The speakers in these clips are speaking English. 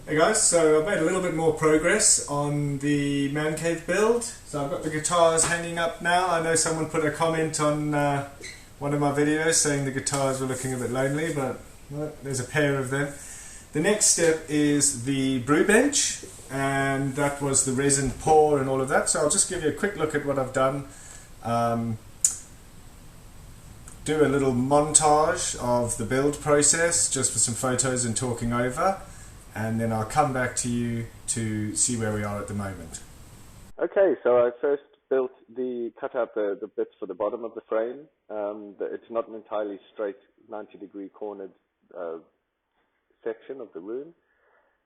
Hey guys, so I've made a little bit more progress on the man cave build. So I've got the guitars hanging up now. I know someone put a comment on one of my videos saying the guitars were looking a bit lonely, but well, there's a pair of them. The next step is the brew bench, and that was the resin pour and all of that. So I'll just give you a quick look at what I've done. Do a little montage of the build process just for some photos and talking over, and then I'll come back to you to see where we are at the moment. Okay, so I first cut out the bits for the bottom of the frame. It's not an entirely straight 90-degree cornered section of the room.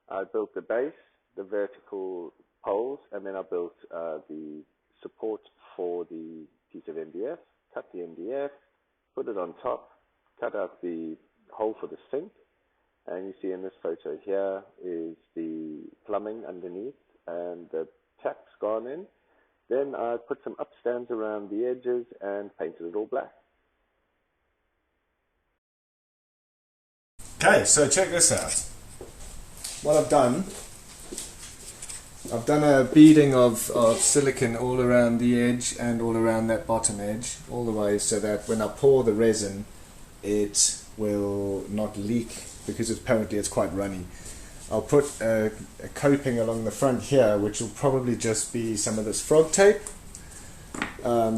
I built the base, the vertical poles, and then I built the support for the piece of MDF, cut the MDF, put it on top, cut out the hole for the sink, and you see in this photo here is the plumbing underneath and the taps gone in. Then I put some upstands around the edges and painted it all black. Okay, so check this out. What I've done a beading of silicone all around the edge and all around that bottom edge, all the way so that when I pour the resin it will not leak, because apparently it's quite runny. I'll put a coping along the front here, which will probably just be some of this frog tape,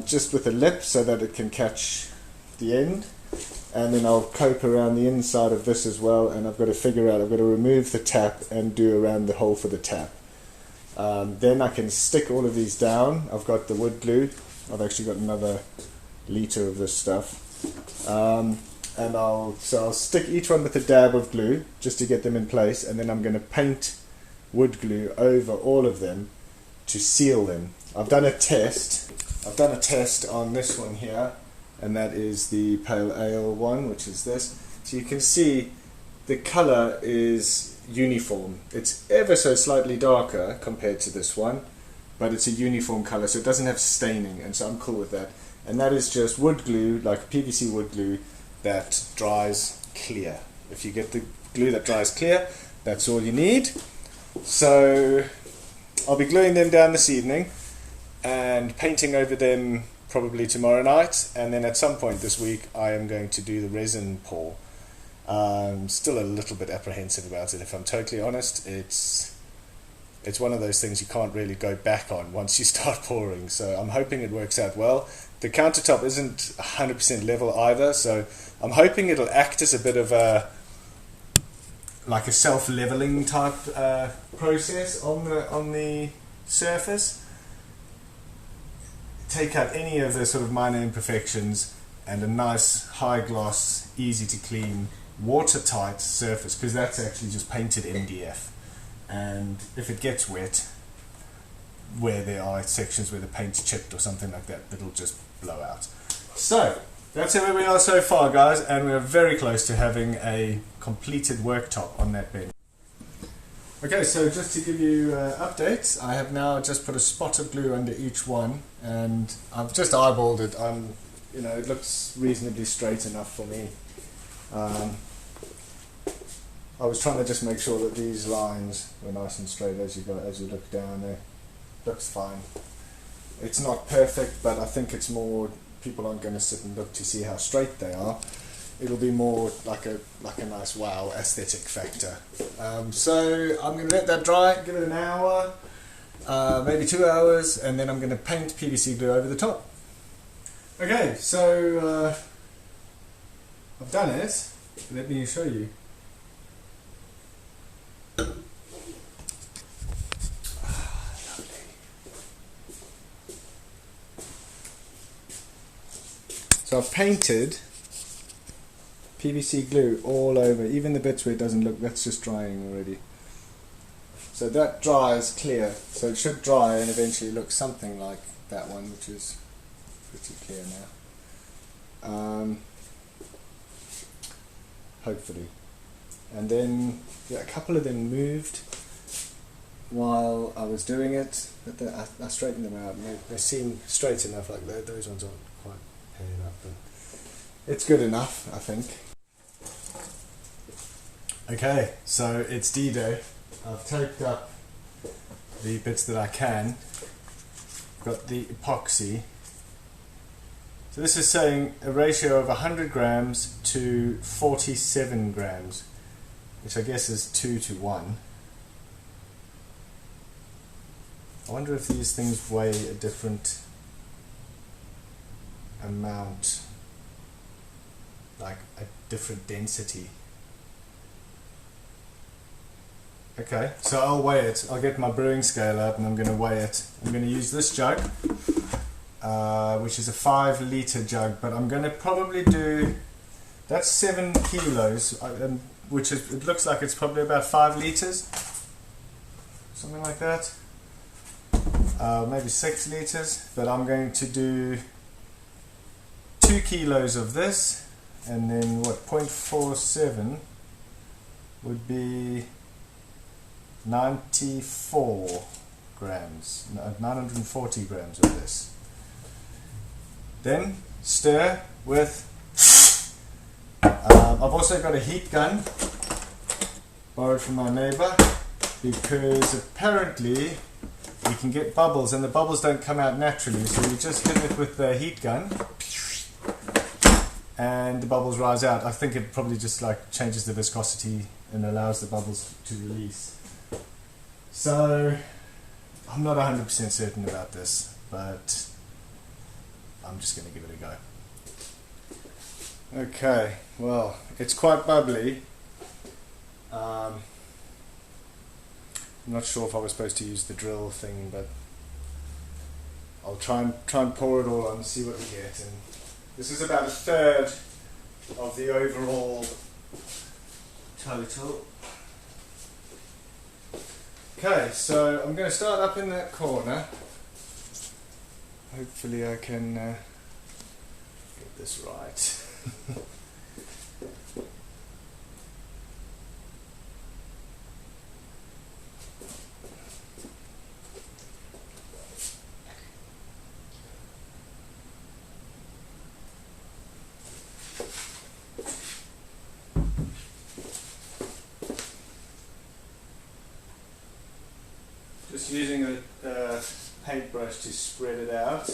just with a lip so that it can catch the end. And then I'll cope around the inside of this as well, and I've got to figure out, I've got to remove the tap and do around the hole for the tap. Then I can stick all of these down. I've got the wood glue. I've actually got another litre of this stuff. And I'll stick each one with a dab of glue just to get them in place, and then I'm going to paint wood glue over all of them to seal them. I've done a test on this one here, and that is the pale ale one, which is this. So you can see the colour is uniform. It's ever so slightly darker compared to this one, but it's a uniform colour, so it doesn't have staining, and so I'm cool with that. And that is just wood glue, like PVC wood glue, that dries clear. If you get the glue that dries clear, that's all you need. So I'll be gluing them down this evening and painting over them probably tomorrow night, and then at some point this week I am going to do the resin pour. I'm still a little bit apprehensive about it, if I'm totally honest. It's one of those things you can't really go back on once you start pouring, so I'm hoping it works out well. The countertop isn't 100% level either, so I'm hoping it'll act as a bit of a self-leveling type process on the surface. Take out any of the sort of minor imperfections, and a nice high gloss, easy to clean, watertight surface, because that's actually just painted MDF, and if it gets wet, where there are sections where the paint's chipped or something like that, it'll just blow out. So that's where we are so far, guys, and we're very close to having a completed worktop on that bench. Okay, so just to give you updates, I have now just put a spot of glue under each one, and I've just eyeballed it. It looks reasonably straight enough for me. I was trying to just make sure that these lines were nice and straight as you look down there. Looks fine. It's not perfect, but I think it's more, people aren't going to sit and look to see how straight they are. It'll be more like a nice wow aesthetic factor. So I'm going to let that dry, give it an hour, maybe 2 hours, and then I'm going to paint PVC glue over the top. Okay, so I've done it. Let me show you. So I've painted PVC glue all over, even the bits where it doesn't look, that's just drying already. So that dries clear, so it should dry and eventually look something like that one, which is pretty clear now. Hopefully. And then a couple of them moved while I was doing it, but I straightened them out, and they seem straight enough. Like those ones aren't quite paying up, but it's good enough, I think. Okay, so it's D-Day. I've taped up the bits that I can. Got the epoxy. So this is saying a ratio of 100 grams to 47 grams, which I guess is 2 to 1. I wonder if these things weigh a different amount, like a different density. Okay, so I'll weigh it. I'll get my brewing scale up and I'm going to weigh it. I'm going to use this jug, which is a 5 litre jug, but I'm going to probably do, that's 7 kilos, which is, it looks like it's probably about 5 litres, something like that. Maybe 6 litres, but I'm going to do 2 kilos of this, and then what, 0.47 would be 94 grams, 940 grams of this. Then stir with, I've also got a heat gun, borrowed from my neighbour, because apparently you can get bubbles and the bubbles don't come out naturally, so you just hit it with the heat gun and the bubbles rise out. I think it probably just like changes the viscosity and allows the bubbles to release. So I'm not 100% certain about this, but I'm just going to give it a go. Okay, well, it's quite bubbly. I'm not sure if I was supposed to use the drill thing, but I'll try and pour it all on and see what we get. And this is about 1/3 of the overall total. Okay, so I'm going to start up in that corner. Hopefully I can get this right. Just using a paintbrush to spread it out.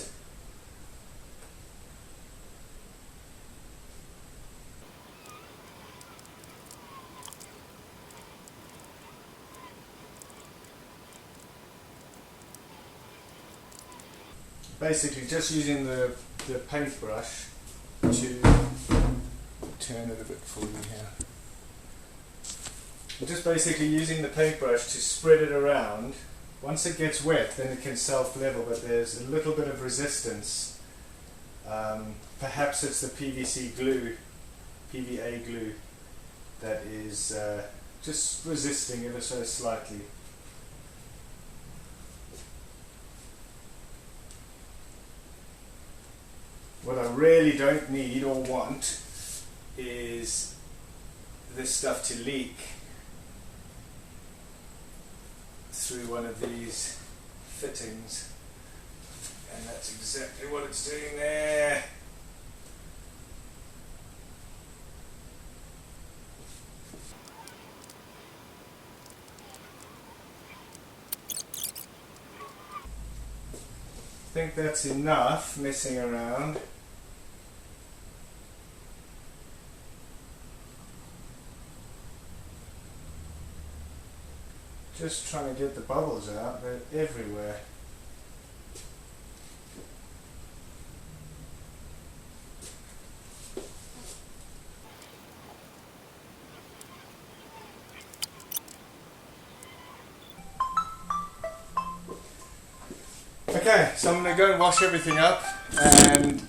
Basically just using the paintbrush to turn it a bit for you here. Just basically using the paintbrush to spread it around. Once it gets wet, then it can self-level, but there's a little bit of resistance. Perhaps it's the PVA glue, that is just resisting ever so slightly. What I really don't need or want is this stuff to leak through one of these fittings, and that's exactly what it's doing there. I think that's enough messing around. Just trying to get the bubbles out, they're everywhere. Okay, so I'm going to go and wash everything up, and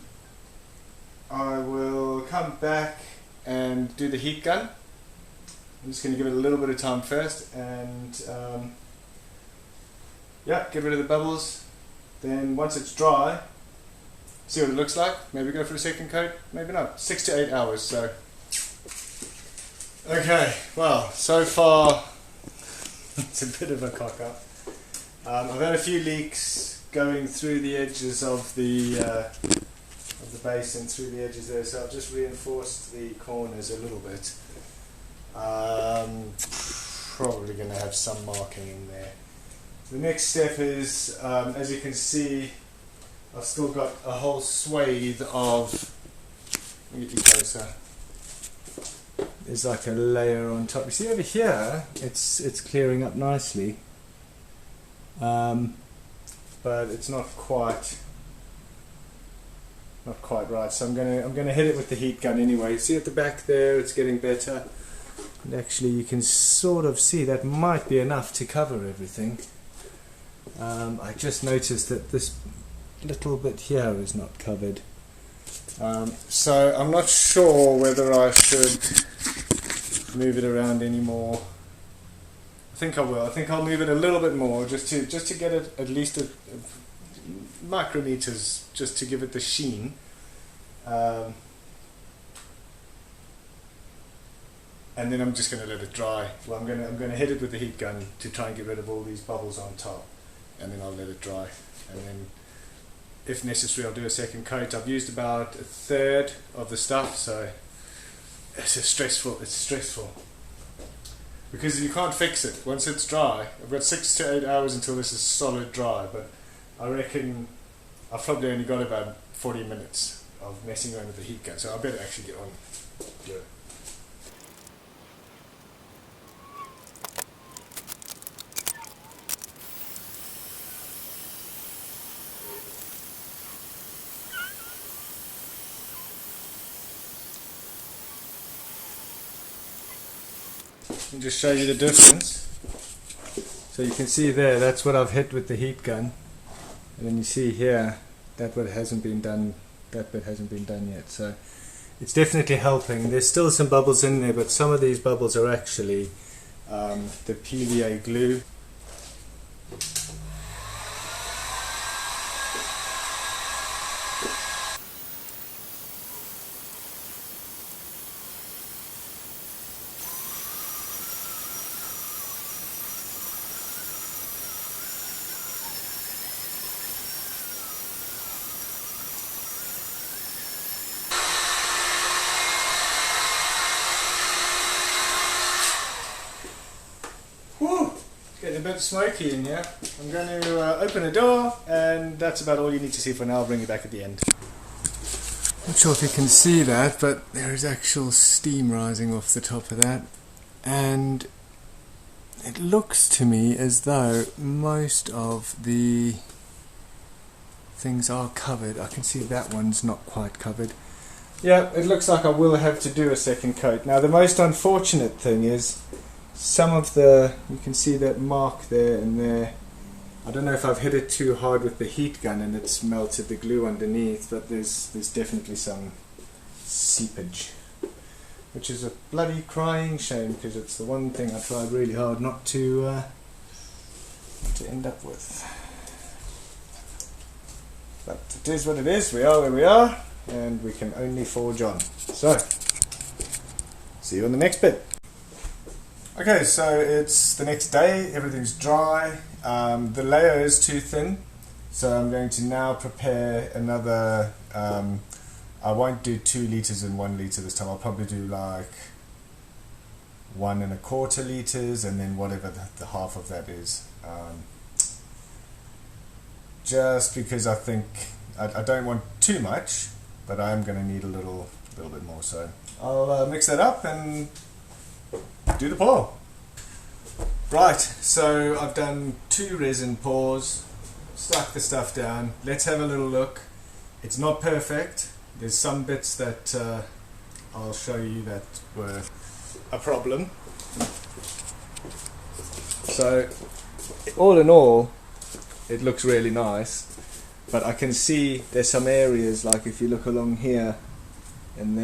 I will come back and do the heat gun. I'm just going to give it a little bit of time first, and yeah, get rid of the bubbles. Then once it's dry, see what it looks like. Maybe go for a second coat, maybe not. 6 to 8 hours. So okay, well, so far it's a bit of a cock up. I've had a few leaks going through the edges of the base and through the edges there, so I've just reinforced the corners a little bit. probably going to have some marking in there. The next step is, as you can see, I've still got a whole swathe of, let me get you closer, there's like a layer on top. You see over here, it's clearing up nicely, but it's not quite right. So I'm gonna hit it with the heat gun anyway. See at the back there, it's getting better. And actually, you can sort of see that might be enough to cover everything. I just noticed that this little bit here is not covered. So I'm not sure whether I should move it around anymore. I think I will. I think I'll move it a little bit more just to get it at least a micrometers, just to give it the sheen. And then I'm just going to let it dry. Well, I'm going to hit it with the heat gun to try and get rid of all these bubbles on top, and then I'll let it dry. And then, if necessary, I'll do a second coat. I've used about a third of the stuff, so it's stressful. It's stressful because you can't fix it once it's dry. I've got 6 to 8 hours until this is solid dry, but I reckon I've probably only got about 40 minutes of messing around with the heat gun, so I better actually get on and do it. Let me just show you the difference. So you can see there, that's what I've hit with the heat gun, and then you see here that bit hasn't been done. That bit hasn't been done yet. So it's definitely helping. There's still some bubbles in there, but some of these bubbles are actually the PVA glue. Whew, it's getting a bit smoky in here. I'm going to open the door, and that's about all you need to see for now. I'll bring you back at the end. Not sure if you can see that, but there is actual steam rising off the top of that, and it looks to me as though most of the things are covered. I can see that one's not quite covered. Yeah, it looks like I will have to do a second coat. Now the most unfortunate thing is some of the, you can see that mark there and there. I don't know if I've hit it too hard with the heat gun and it's melted the glue underneath, but there's definitely some seepage, which is a bloody crying shame because it's the one thing I tried really hard not to end up with. But it is what it is. We are where we are, and we can only forge on. So, see you on the next bit. Okay, so it's the next day, everything's dry, the layer is too thin, so I'm going to now prepare another, I won't do 2 litres and 1 litre this time, I'll probably do like 1 1/4 litres and then whatever the half of that is, just because I think, I don't want too much, but I am going to need a little bit more, so I'll mix that up and do the pour. Right, so I've done 2 resin pours, stuck the stuff down. Let's have a little look. It's not perfect. There's some bits that I'll show you that were a problem. So all in all, it looks really nice, but I can see there's some areas, like if you look along here and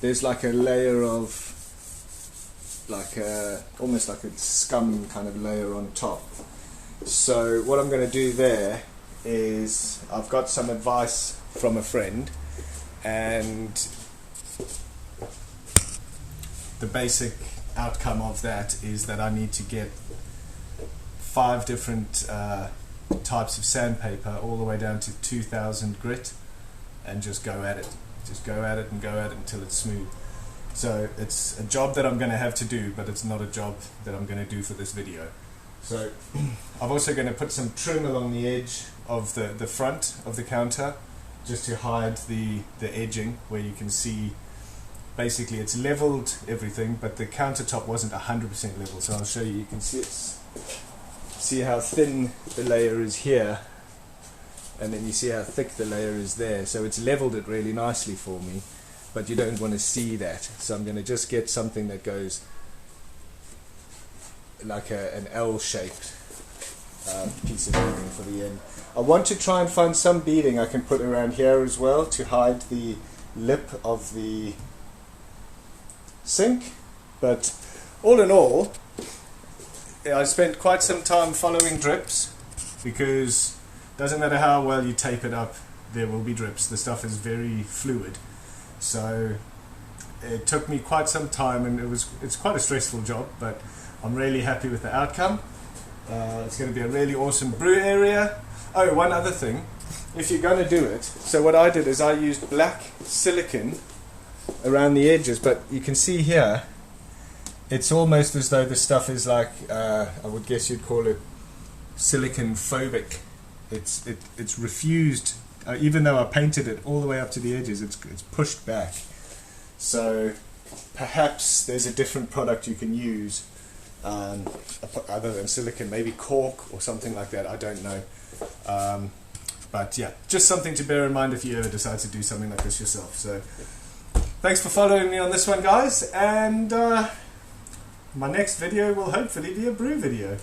there's like a layer of almost like a scum kind of layer on top. So what I'm going to do there is, I've got some advice from a friend, and the basic outcome of that is that I need to get 5 different types of sandpaper all the way down to 2000 grit and just go at it. Just go at it and go at it until it's smooth. So it's a job that I'm going to have to do, but it's not a job that I'm going to do for this video. So I'm also going to put some trim along the edge of the front of the counter, just to hide the edging, where you can see basically it's leveled everything, but the countertop wasn't 100% level. So I'll show you. You can see how thin the layer is here, and then you see how thick the layer is there. So it's leveled it really nicely for me, but you don't want to see that. So I'm going to just get something that goes like an L-shaped piece of beading for the end. I want to try and find some beading I can put around here as well to hide the lip of the sink. But all in all, I spent quite some time following drips, because it doesn't matter how well you tape it up, there will be drips. The stuff is very fluid. So it took me quite some time, and it's quite a stressful job, but I'm really happy with the outcome. It's going to be a really awesome brew area. Oh, one other thing, if you're going to do it, so what I did is I used black silicone around the edges, but you can see here it's almost as though the stuff is like, I would guess you'd call it silicone phobic. It's refused, even though I painted it all the way up to the edges, it's pushed back. So perhaps there's a different product you can use other than silicone, maybe cork or something like that, I don't know. But yeah, just something to bear in mind if you ever decide to do something like this yourself. So thanks for following me on this one, guys, and my next video will hopefully be a brew video.